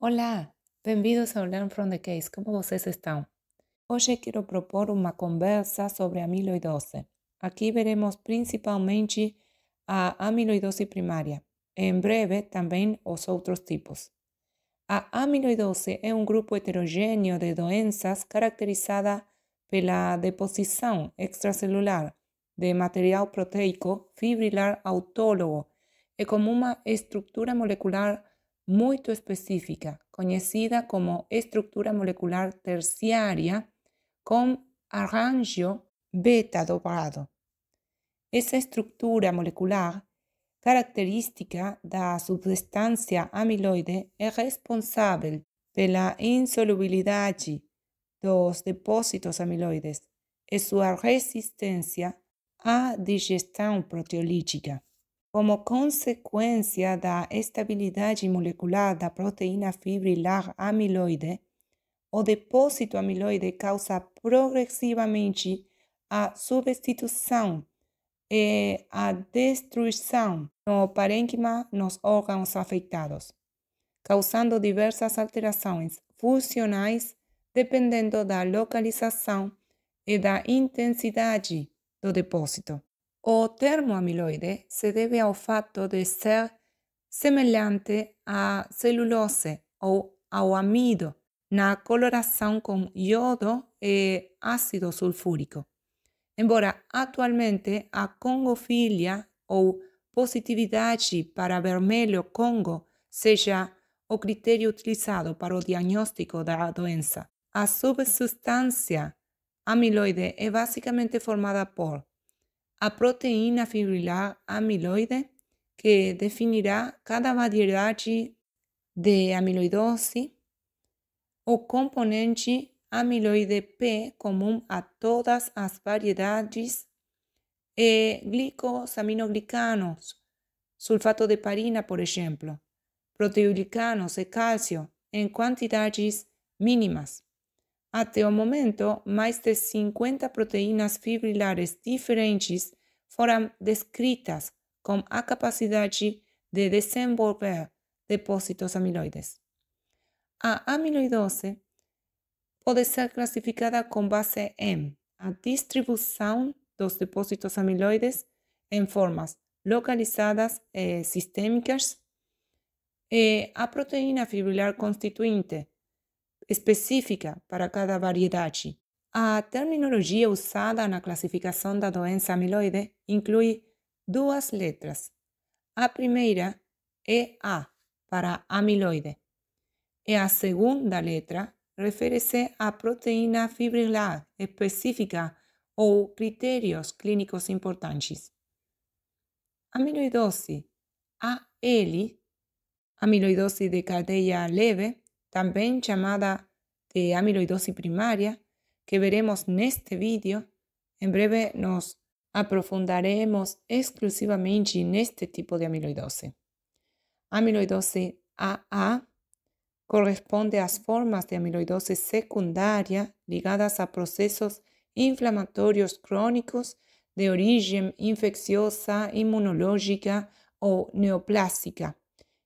Olá, bem-vindos ao Learn from the Case. Como vocês estão? Hoje quero propor uma conversa sobre amiloidose. Aqui veremos principalmente a amiloidose primária. Em breve, também os outros tipos. A amiloidose é um grupo heterogêneo de doenças caracterizada pela deposição extracelular de material proteico fibrilar autólogo e com uma estrutura molecular muito específica, conhecida como estrutura molecular terciária, com arranjo beta dobrado. Essa estrutura molecular característica da substância amiloide é responsável pela insolubilidade dos depósitos amiloides e sua resistência à digestão proteolítica. Como consequência da estabilidade molecular da proteína fibrilar amiloide, o depósito amiloide causa progressivamente a substituição e a destruição no parênquima nos órgãos afetados, causando diversas alterações funcionais dependendo da localização e da intensidade do depósito. O termo amiloide se deve ao fato de ser semelhante à celulose ou ao amido na coloração com iodo e ácido sulfúrico. Embora atualmente a congofilia ou positividade para vermelho Congo seja o critério utilizado para o diagnóstico da doença, a substância amiloide é basicamente formada por a proteína fibrilar amiloide, que definirá cada variedade de amiloidose, o componente amiloide P comum a todas as variedades, e glicosaminoglicanos, sulfato de heparina, por exemplo, proteoglicanos e cálcio em quantidades mínimas. Até o momento, mais de 50 proteínas fibrilares diferentes foram descritas com a capacidade de desenvolver depósitos amiloides. A amiloidose pode ser classificada com base em a distribuição dos depósitos amiloides em formas localizadas e sistêmicas e a proteína fibrilar constituinte específica para cada variedade. A terminologia usada na classificação da doença amiloide inclui duas letras. A primeira é A, para amiloide, e a segunda letra refere-se à proteína fibrilar específica ou critérios clínicos importantes. Amiloidose AL, amiloidose de cadeia leve, também chamada de amiloidose primária, que veremos neste vídeo. Em breve nos aprofundaremos exclusivamente neste tipo de amiloidose. Amiloidose AA corresponde às formas de amiloidose secundária ligadas a processos inflamatórios crônicos de origem infecciosa, imunológica ou neoplásica,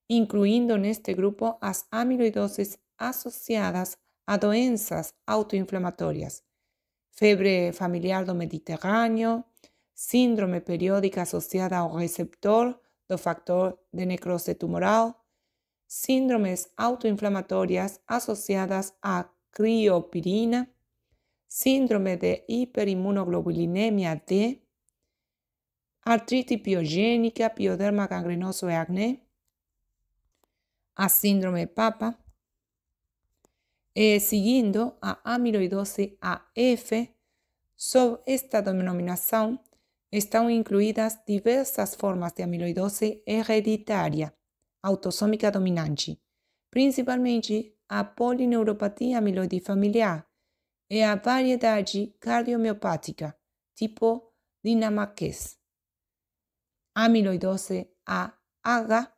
incluindo neste grupo as amiloidoses associadas a doenças autoinflamatórias, febre familiar do Mediterrâneo, síndrome periódica associada ao receptor do fator de necrose tumoral, síndromes autoinflamatórias associadas à criopirina, síndrome de hiperimunoglobulinemia D, artrite piogênica, pioderma gangrenoso e acné, a síndrome PAPA, e seguindo a amiloidose AF. Sob esta denominação estão incluídas diversas formas de amiloidose hereditária autossômica dominante, principalmente a polineuropatia amiloide familiar e a variedade cardiomiopática, tipo Dinamarquês. Amiloidose AH,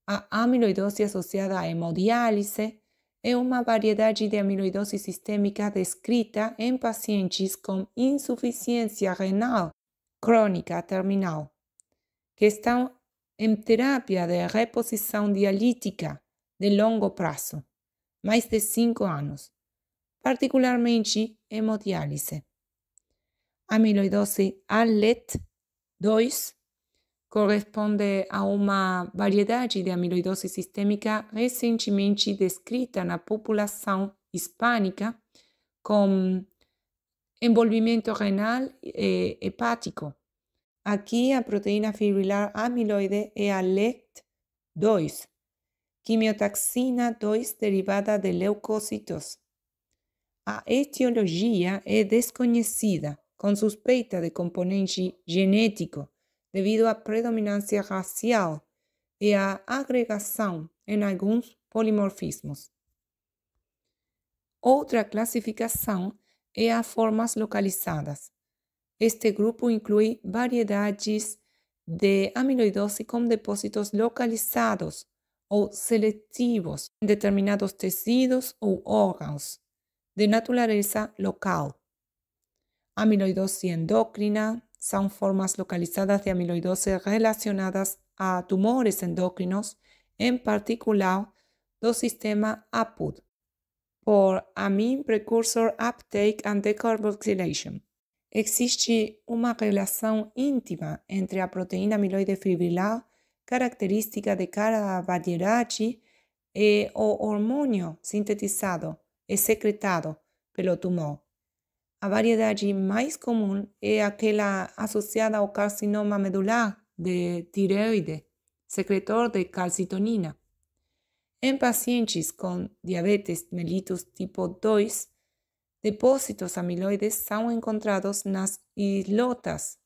a amiloidose associada à hemodiálise, é uma variedade de amiloidose sistêmica descrita em pacientes com insuficiência renal crônica terminal, que estão em terapia de reposição dialítica de longo prazo, mais de 5 anos, particularmente hemodiálise. Amiloidose ALET2 corresponde a uma variedade de amiloidose sistêmica recentemente descrita na população hispânica com envolvimento renal e hepático. Aqui a proteína fibrilar amiloide é a LECT2, quimiotaxina 2 derivada de leucócitos. A etiologia é desconhecida, com suspeita de componente genético, devido à predominância racial e à agregação em alguns polimorfismos. Outra classificação é a formas localizadas. Este grupo inclui variedades de amiloidose com depósitos localizados ou seletivos em determinados tecidos ou órgãos, de natureza local. Amiloidose endócrina são formas localizadas de amiloidose relacionadas a tumores endócrinos, em particular do sistema APUD, por Amine Precursor Uptake and Decarboxylation. Existe uma relação íntima entre a proteína amiloide fibrilar, característica de cada variedade, e o hormônio sintetizado e secretado pelo tumor. A variedade mais comum é aquela associada ao carcinoma medular de tireoide, secretor de calcitonina. Em pacientes com diabetes mellitus tipo 2, depósitos amiloides são encontrados nas islotas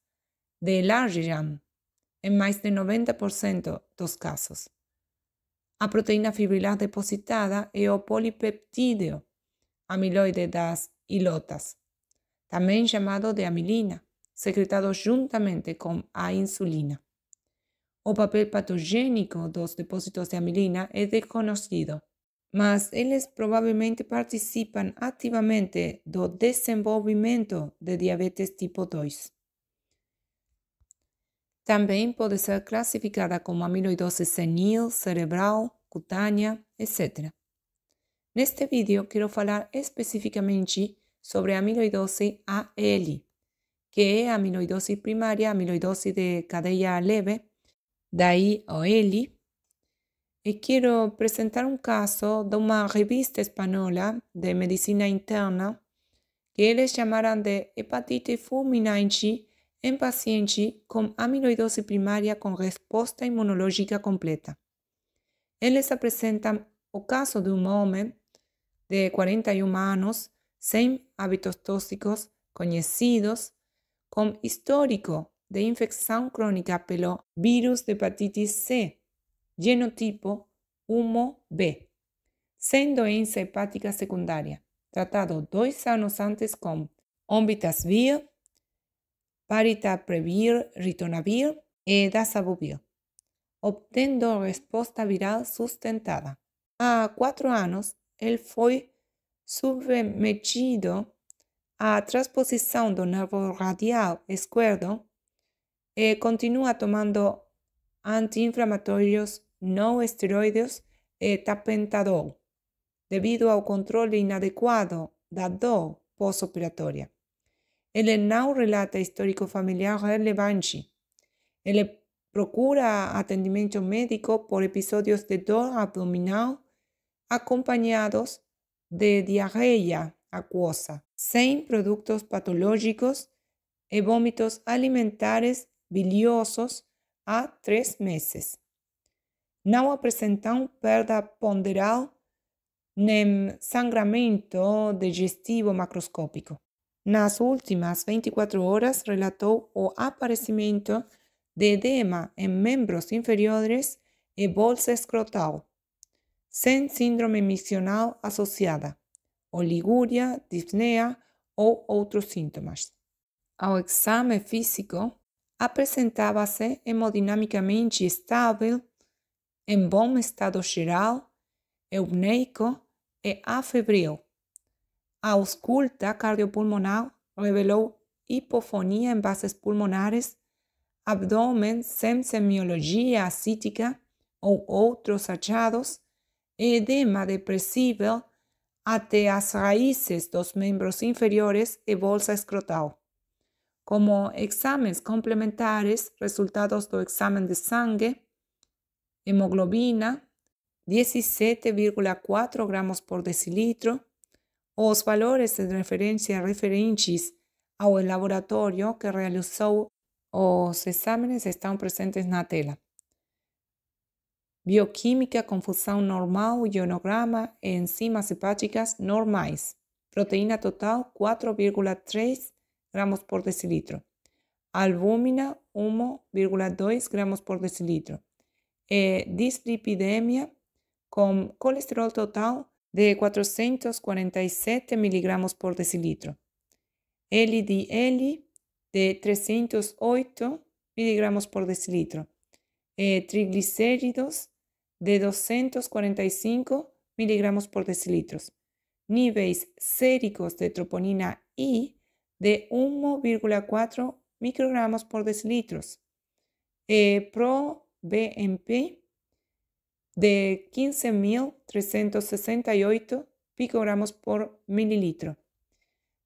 de Langerhans, em mais de 90% dos casos. A proteína fibrilar depositada é o polipeptídeo amiloide das islotas, também chamado de amilina, secretado juntamente com a insulina. O papel patogênico dos depósitos de amilina é desconhecido, mas eles provavelmente participam ativamente do desenvolvimento de diabetes tipo 2. Também pode ser classificada como amiloidose senil, cerebral, cutânea, etc. Neste vídeo, quero falar especificamente sobre a amiloidose AL, que é a amiloidose primária, amiloidose de cadeia leve, daí o L. E quero apresentar um caso de uma revista espanhola de medicina interna que eles chamaram de hepatite fulminante em paciente com amiloidose primária com resposta imunológica completa. Eles apresentam o caso de um homem de 41 anos, sem hábitos tóxicos conhecidos, com histórico de infecção crônica pelo vírus de hepatite C, genotipo 1B, sem doença hepática secundária, tratado 2 anos antes com Onbitasvir, Paritaprevir, Ritonavir e Dazabuvir, obtendo resposta viral sustentada. Há 4 anos, ele foi submetido à transposição do nervo radial esquerdo e continua tomando anti-inflamatórios não esteroideus e tapentadol, devido ao controle inadequado da dor pós-operatória. Ele não relata histórico familiar relevante. Ele procura atendimento médico por episódios de dor abdominal acompanhados de diarreia aquosa, sem produtos patológicos e vômitos alimentares biliosos há 3 meses. Não apresentam perda ponderal nem sangramento digestivo macroscópico. Nas últimas 24 horas, relatou o aparecimento de edema em membros inferiores e bolsa escrotal, sem síndrome miccional associada, oliguria, dispneia ou outros sintomas. Ao exame físico, apresentava-se hemodinamicamente estável, em bom estado geral, eupneico e afebril. A ausculta cardiopulmonar revelou hipofonia em bases pulmonares, abdômen sem semiologia acítica ou outros achados edema depressível até as raízes dos membros inferiores e bolsa escrotal. Como exames complementares, resultados do exame de sangue, hemoglobina, 17,4 gramos por decilitro, os valores de referência referentes ao laboratório que realizou os exames estão presentes na tela. Bioquímica, confusão normal, ionograma e enzimas hepáticas normais. Proteína total 4,3 gramos por decilitro. Albúmina 1,2 gramos por decilitro. Dislipidemia com colesterol total de 447 miligramos por decilitro. LDL de 308 miligramos por decilitro. Triglicéridos de 245 miligramos por decilitro. Níveis séricos de troponina I de 1,4 microgramos por decilitro. ProBNP de 15.368 picogramos por mililitro.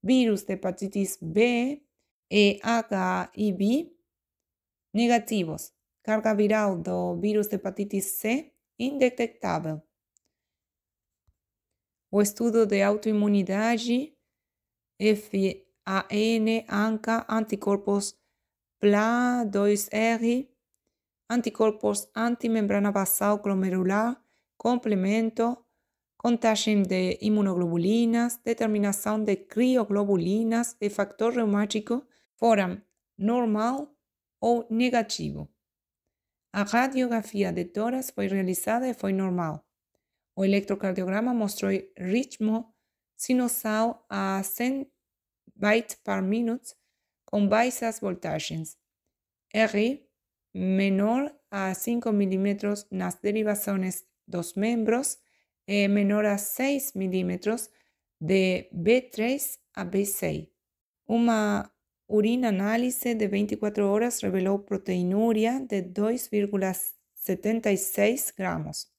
Virus de hepatitis B e HIV negativos. Carga viral do vírus de hepatitis C indetectável. O estudo de autoimunidade, FAN, ANCA, anticorpos PLA2R, anticorpos antimembrana basal glomerular, complemento, contagem de imunoglobulinas, determinação de crioglobulinas e factor reumático foram normal ou negativo. A radiografia de tórax foi realizada e foi normal. O eletrocardiograma mostrou ritmo sinusal a 100 bytes per minute com baixas voltagens. R menor a 5 milímetros nas derivações dos membros e menor a 6 milímetros de B3 a B6. Uma urina-análise de 24 horas revelou proteinúria de 2,76 gramos.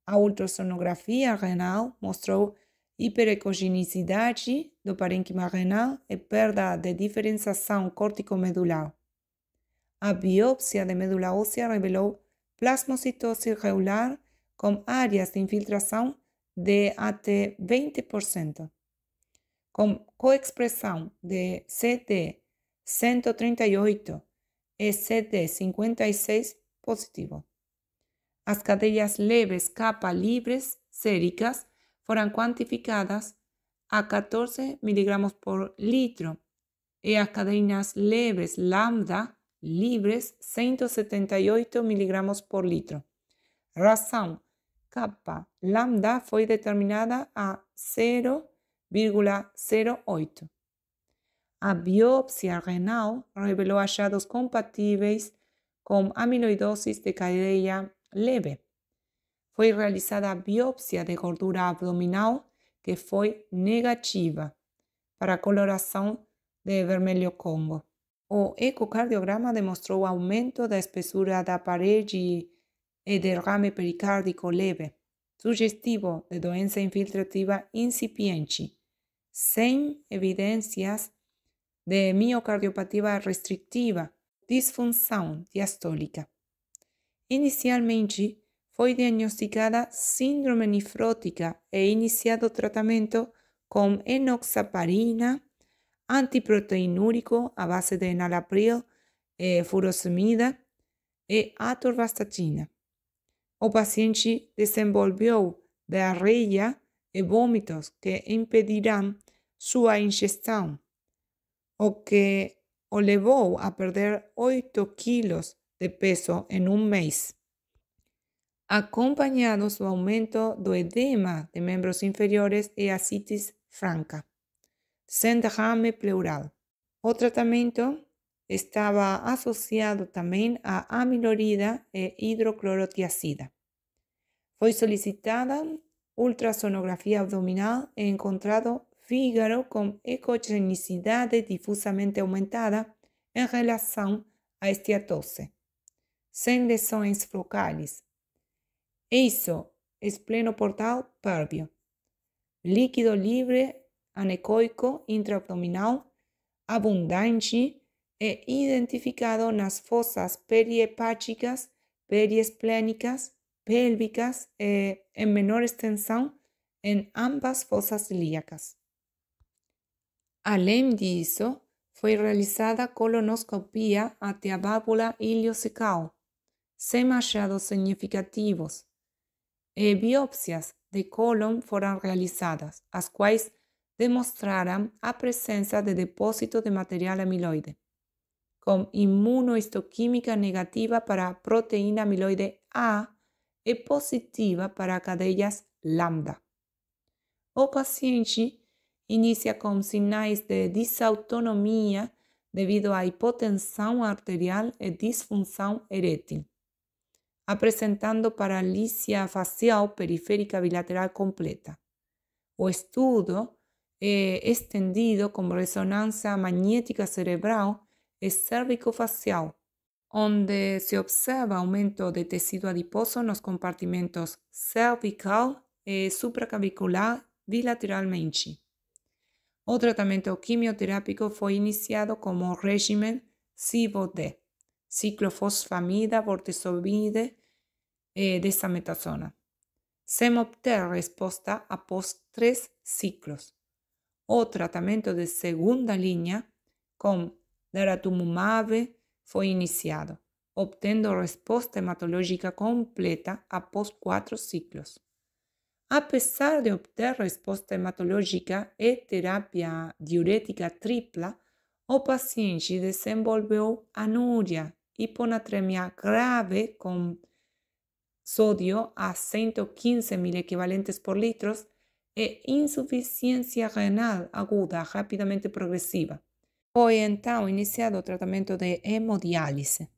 A ultrassonografia renal mostrou hiperecogenicidade do parênquima renal e perda de diferenciação corticomedular. A biópsia de medula óssea revelou plasmocitose regular com áreas de infiltração de até 20%, com coexpressão de CD138 e CD56 positivo. As cadeias leves kappa livres séricas foram quantificadas a 14 mg por litro e as cadeias leves lambda livres 178 mg por litro. Razão kappa lambda foi determinada a 0,08. A biópsia renal revelou achados compatíveis com amiloidose de cadeia leve. Foi realizada a biópsia de gordura abdominal, que foi negativa para a coloração de vermelho Congo. O ecocardiograma demonstrou aumento da espessura da parede e derrame pericárdico leve, sugestivo de doença infiltrativa incipiente, sem evidências de miocardiopatia restritiva, disfunção diastólica. Inicialmente, foi diagnosticada síndrome nefrótica e iniciado tratamento com enoxaparina, antiproteinúrico à base de enalapril e furosemida e atorvastatina. O paciente desenvolveu diarreia e vômitos que impedirão sua ingestão, o que o levou a perder 8 quilos de peso em um mês, acompanhados do aumento do edema de membros inferiores e ascites franca, sem derrame pleural. O tratamento estava associado também a amilorida e hidroclorotiazida. Foi solicitada ultrassonografia abdominal e encontrado fígado com ecogenicidade difusamente aumentada em relação à esteatose, sem lesões focais. Isso esplenoportal pérvio, líquido livre anecoico intraabdominal abundante e identificado nas fossas periepáticas, periesplênicas, pélvicas e, em menor extensão, em ambas fossas ilíacas. Além disso, foi realizada colonoscopia até a válvula ileocecal, sem achados significativos, e biópsias de cólon foram realizadas, as quais demonstraram a presença de depósito de material amiloide, com imunohistoquímica negativa para a proteína amiloide A e positiva para cadeias lambda. O paciente inicia com sinais de disautonomia devido à hipotensão arterial e disfunção erétil, apresentando paralisia facial periférica bilateral completa. O estudo é estendido com ressonância magnética cerebral e cérvico-facial, onde se observa aumento de tecido adiposo nos compartimentos cervical e supraclavicular bilateralmente. O tratamento quimioterápico foi iniciado como regime CIVO-D, ciclofosfamida, bortezomib e dexametasona, sem obter resposta após 3 ciclos. O tratamento de segunda linha com daratumumab foi iniciado, obtendo resposta hematológica completa após 4 ciclos. Apesar de obter resposta hematológica e terapia diurética tripla, o paciente desenvolveu anúria, hiponatremia grave com sódio a 115 mil equivalentes por litro e insuficiência renal aguda rapidamente progressiva. Foi então iniciado o tratamento de hemodiálise.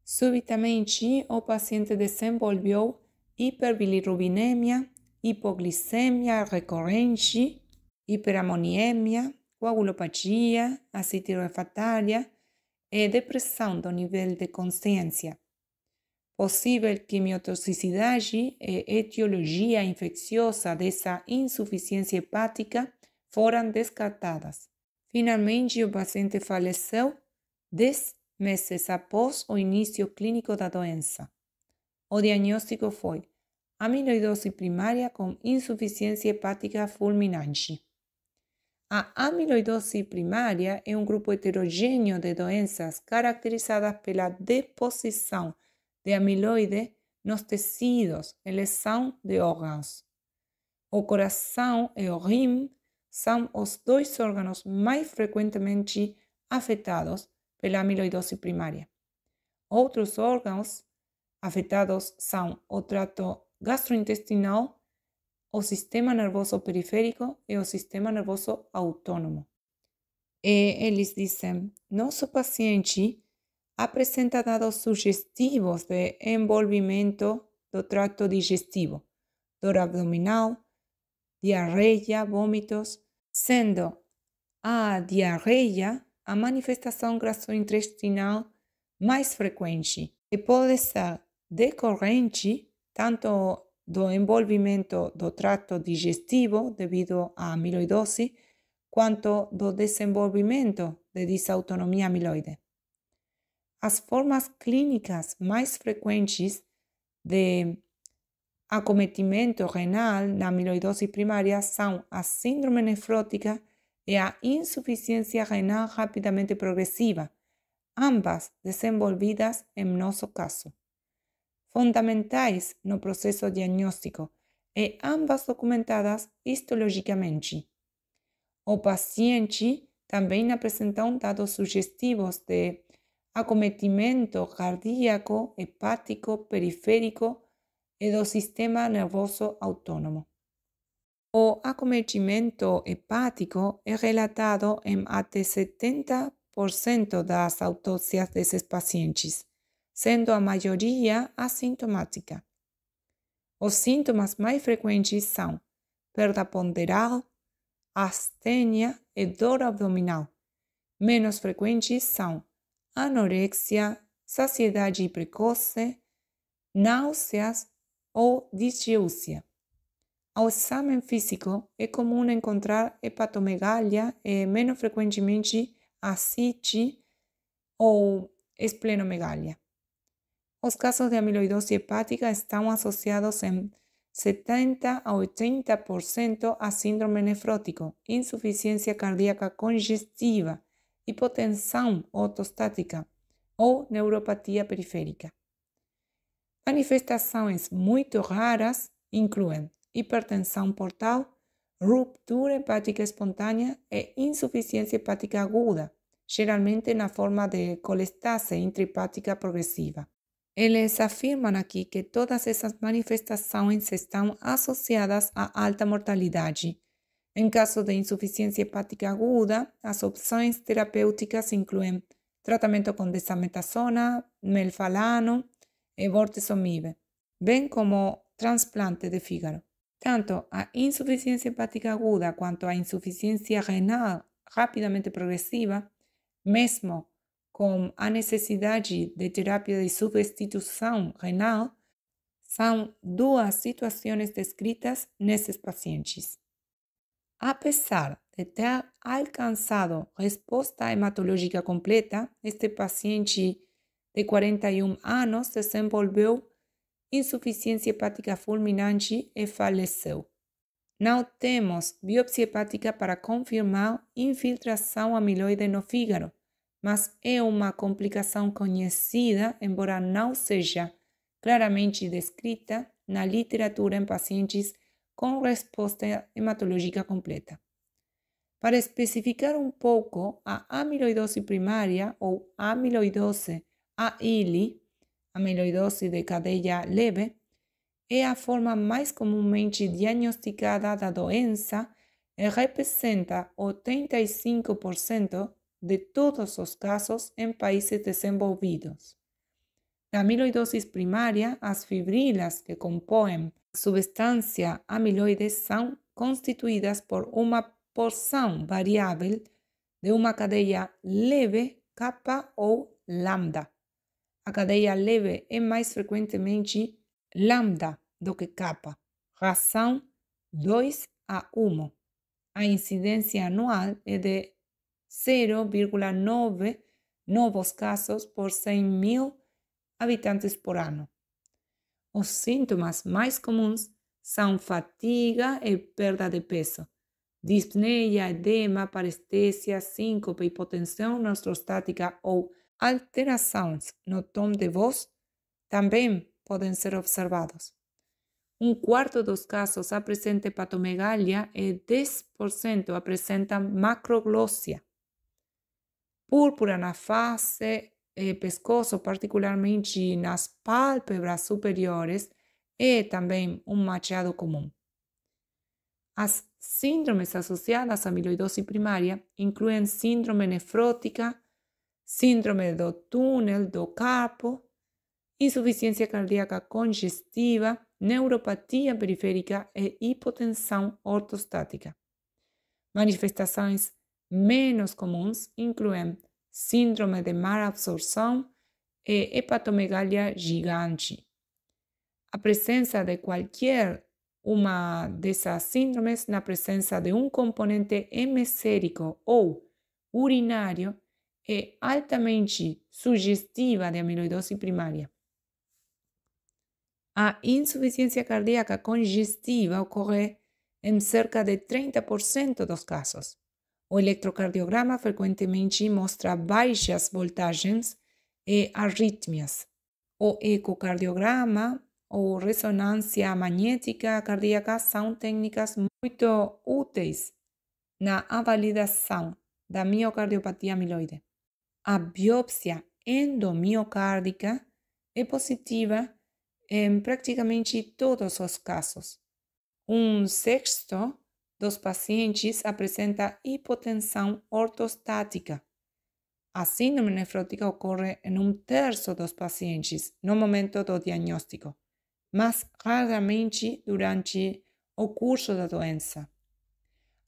Subitamente, o paciente desenvolveu hiperbilirrubinemia, hipoglicemia recorrente, hiperamoniemia, coagulopatia, acidez refratária e depressão do nível de consciência. Possível quimiotoxicidade e etiologia infecciosa dessa insuficiência hepática foram descartadas. Finalmente, o paciente faleceu 10 meses após o início clínico da doença. O diagnóstico foi amiloidose primária com insuficiência hepática fulminante. A amiloidose primária é um grupo heterogêneo de doenças caracterizadas pela deposição de amiloide nos tecidos e lesão de órgãos. O coração e o rim são os 2 órgãos mais frequentemente afetados pela amiloidose primária. Outros órgãos afetados são o trato gastrointestinal, o sistema nervoso periférico e o sistema nervoso autônomo. E eles dizem, nosso paciente apresenta dados sugestivos de envolvimento do trato digestivo, dor abdominal, diarreia, vômitos, sendo a diarreia a manifestação gastrointestinal mais frequente e pode ser decorrente tanto do envolvimento do trato digestivo devido à amiloidose, quanto do desenvolvimento de disautonomia amiloide. As formas clínicas mais frequentes de acometimento renal na amiloidose primária são a síndrome nefrótica e a insuficiência renal rapidamente progressiva, ambas desenvolvidas em nosso caso. Fundamentais no processo diagnóstico e ambas documentadas histologicamente. O paciente também apresentou dados sugestivos de acometimento cardíaco, hepático, periférico e do sistema nervoso autônomo. O acometimento hepático é relatado em até 70% das autópsias desses pacientes, sendo a maioria assintomática. Os sintomas mais frequentes são perda ponderal, astenia e dor abdominal. Menos frequentes são anorexia, saciedade precoce, náuseas ou disgeusia. Ao exame físico, é comum encontrar hepatomegalia e, menos frequentemente, ascite ou esplenomegalia. Os casos de amiloidose hepática estão associados em 70 a 80% a síndrome nefrótico, insuficiência cardíaca congestiva, hipotensão ortostática ou neuropatia periférica. Manifestações muito raras incluem hipertensão portal, ruptura hepática espontânea e insuficiência hepática aguda, geralmente na forma de colestase intrahepática progressiva. Eles afirmam aqui que todas essas manifestações estão associadas a alta mortalidade. Em caso de insuficiência hepática aguda, as opções terapêuticas incluem tratamento com dexametasona, melfalano e bortezomib, bem como transplante de fígado. Tanto a insuficiência hepática aguda quanto a insuficiência renal rapidamente progressiva, mesmo com a necessidade de terapia de substituição renal, são duas situações descritas nesses pacientes. Apesar de ter alcançado resposta hematológica completa, este paciente de 41 anos desenvolveu insuficiência hepática fulminante e faleceu. Não temos biópsia hepática para confirmar infiltração amiloide no fígado, mas é uma complicação conhecida, embora não seja claramente descrita na literatura em pacientes com resposta hematológica completa. Para especificar um pouco, a amiloidose primária ou amiloidose AILI, amiloidose de cadeia leve, é a forma mais comumente diagnosticada da doença e representa 85% de todos os casos em países desenvolvidos. Na amiloidose primária, as fibrilas que compõem a substância amiloide são constituídas por uma porção variável de uma cadeia leve kappa ou lambda. A cadeia leve é mais frequentemente lambda do que kappa, razão 2 a 1. A incidência anual é de 0,9 novos casos por 100.000 habitantes por ano. Os sintomas mais comuns são fadiga e perda de peso, dispneia, edema, parestesia, síncope, hipotensão ortostática ou alterações no tom de voz também podem ser observados. Um quarto dos casos apresenta hepatomegalia e 10% apresentam macroglossia. Púrpura na face e pescoço, particularmente nas pálpebras superiores, é também um achado comum. As síndromes associadas à amiloidose primária incluem síndrome nefrótica, síndrome do túnel do carpo, insuficiência cardíaca congestiva, neuropatia periférica e hipotensão ortostática. Manifestações menos comuns incluem síndrome de má absorção e hepatomegalia gigante. A presença de qualquer uma dessas síndromes na presença de um componente hemesférico ou urinário é altamente sugestiva de amiloidose primária. A insuficiência cardíaca congestiva ocorre em cerca de 30% dos casos. O eletrocardiograma frequentemente mostra baixas voltagens e arrítmias. O ecocardiograma ou ressonância magnética cardíaca são técnicas muito úteis na avaliação da miocardiopatia amiloide. A biópsia endomiocárdica é positiva em praticamente todos os casos. Um sexto dos pacientes apresenta hipotensão ortostática. A síndrome nefrótica ocorre em um terço dos pacientes no momento do diagnóstico, mas raramente durante o curso da doença.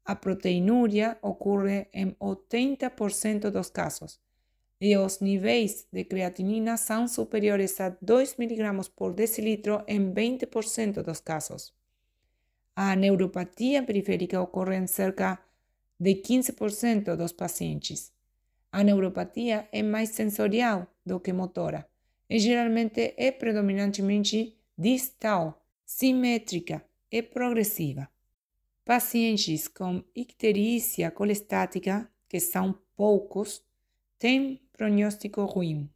A proteinúria ocorre em 80% dos casos, e os níveis de creatinina são superiores a 2 mg por decilitro em 20% dos casos. A neuropatia periférica ocorre em cerca de 15% dos pacientes. A neuropatia é mais sensorial do que motora e geralmente é predominantemente distal, simétrica e progressiva. Pacientes com icterícia colestática, que são poucos, têm prognóstico ruim.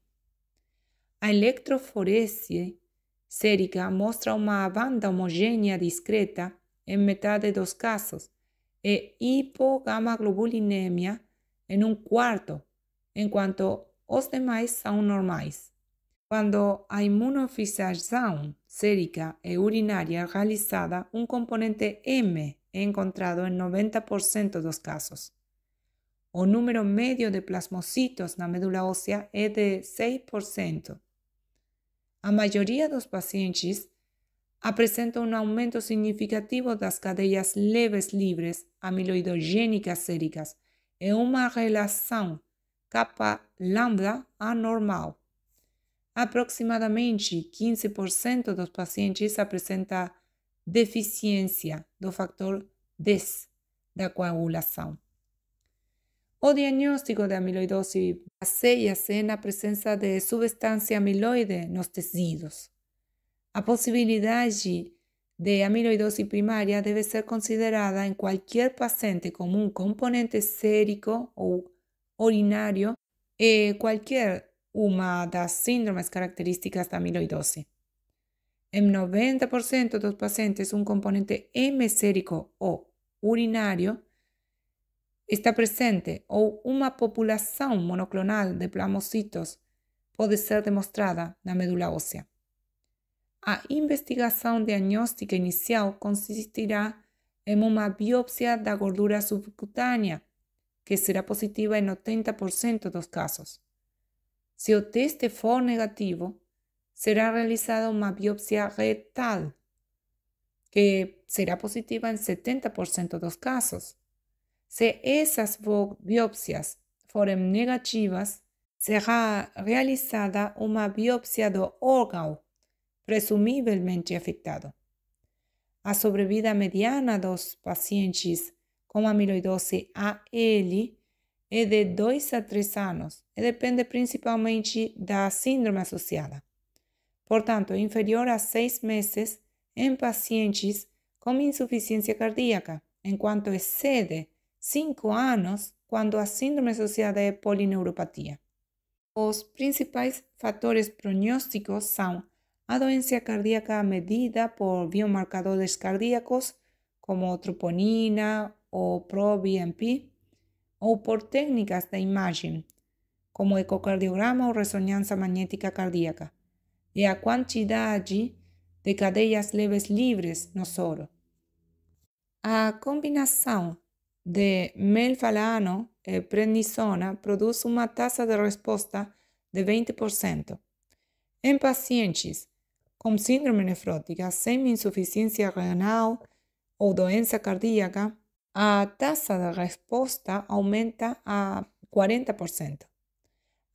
A eletroforese sérica mostra uma banda homogênea discreta em metade dos casos e hipogamaglobulinemia em um quarto, enquanto os demais são normais. Quando a imunofixação sérica e urinária é realizada, um componente M é encontrado em 90% dos casos. O número médio de plasmocitos na medula óssea é de 6%. A maioria dos pacientes apresenta um aumento significativo das cadeias leves livres amiloidogênicas séricas e uma relação kappa-lambda anormal. Aproximadamente 15% dos pacientes apresenta deficiência do fator X da coagulação. O diagnóstico de amiloidose baseia-se na presença de substância amiloide nos tecidos. A possibilidade de amiloidose primária deve ser considerada em qualquer paciente como um componente sérico ou urinário e qualquer uma das síndromes características da amiloidose. Em 90% dos pacientes, um componente M sérico ou urinário está presente ou uma população monoclonal de plasmocitos pode ser demonstrada na medula óssea. A investigação diagnóstica inicial consistirá em uma biópsia da gordura subcutânea, que será positiva em 80% dos casos. Se o teste for negativo, será realizada uma biópsia retal, que será positiva em 70% dos casos. Se essas biópsias forem negativas, será realizada uma biópsia do órgão presumivelmente afetado. A sobrevida mediana dos pacientes com amiloidose AL é de 2 a 3 anos e depende principalmente da síndrome associada. Portanto, é inferior a 6 meses em pacientes com insuficiência cardíaca, enquanto excede 5 anos quando a síndrome associada é polineuropatia. Os principais fatores prognósticos são a doença cardíaca medida por biomarcadores cardíacos, como troponina ou proBNP, ou por técnicas de imagem, como ecocardiograma ou ressonância magnética cardíaca, e a quantidade de cadeias leves livres no soro. A combinação de melfalano e prednisona produz uma taxa de resposta de 20%. Em pacientes com síndrome nefrótica sem insuficiência renal ou doença cardíaca, a taxa de resposta aumenta a 40%.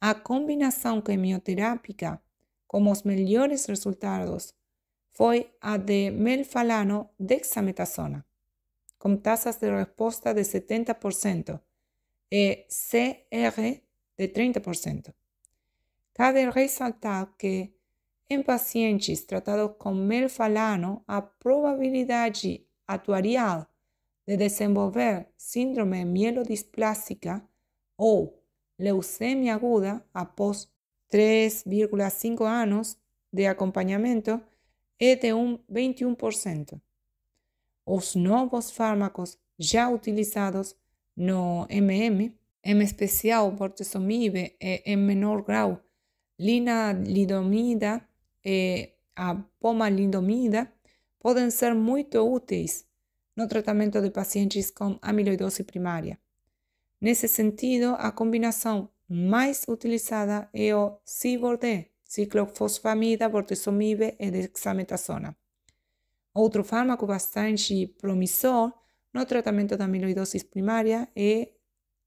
A combinação quimioterápica com os melhores resultados foi a de melfalano-dexametasona, com taxas de resposta de 70% e CR de 30%. Cabe ressaltar que, em pacientes tratados com melfalano, a probabilidade atuarial de desenvolver síndrome mielodisplásica ou leucemia aguda após 3,5 anos de acompanhamento é de 21%. Os novos fármacos já utilizados no MM, em especial bortezomib e, em menor grau, linalidomida e a pomalidomida, podem ser muito úteis no tratamento de pacientes com amiloidose primária. Nesse sentido, a combinação mais utilizada é o CIBOR-D, ciclofosfamida, bortezomib e dexametasona. Outro fármaco bastante promissor no tratamento da amiloidose primária é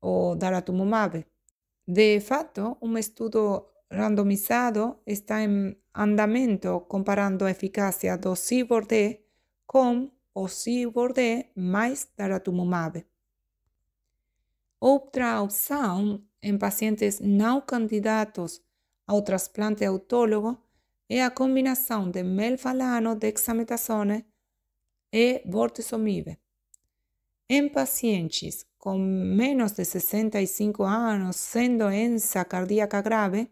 o daratumumab. De fato, um estudo randomizado está em andamento comparando a eficácia do CyBorD com o CyBorD mais daratumumab. Outra opção em pacientes não candidatos ao transplante autólogo é a combinação de melphalan, dexametasona e bortezomib. Em pacientes com menos de 65 anos sem doença cardíaca grave,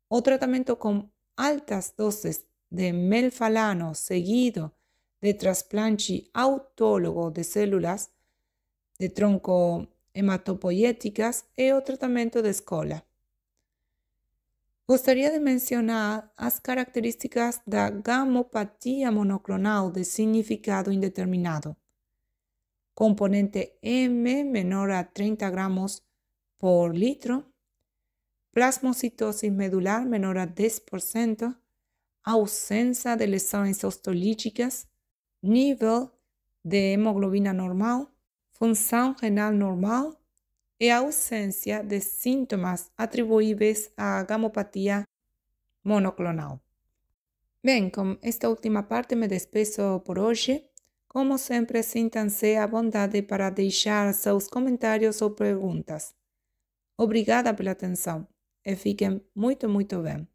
o tratamento com altas doses de melphalano seguido de trasplante autólogo de células de tronco hematopoiéticas é o tratamento de escola. Gostaria de mencionar as características da gamopatia monoclonal de significado indeterminado. Componente M menor a 30 gramos por litro, plasmocitosis medular menor a 10%, ausência de lesões ostolíticas, nível de hemoglobina normal, função renal normal e ausência de sintomas atribuíveis à gamopatia monoclonal. Bem, com esta última parte me despeço por hoje. Como sempre, sintam-se à vontade para deixar seus comentários ou perguntas. Obrigada pela atenção e fiquem muito bem.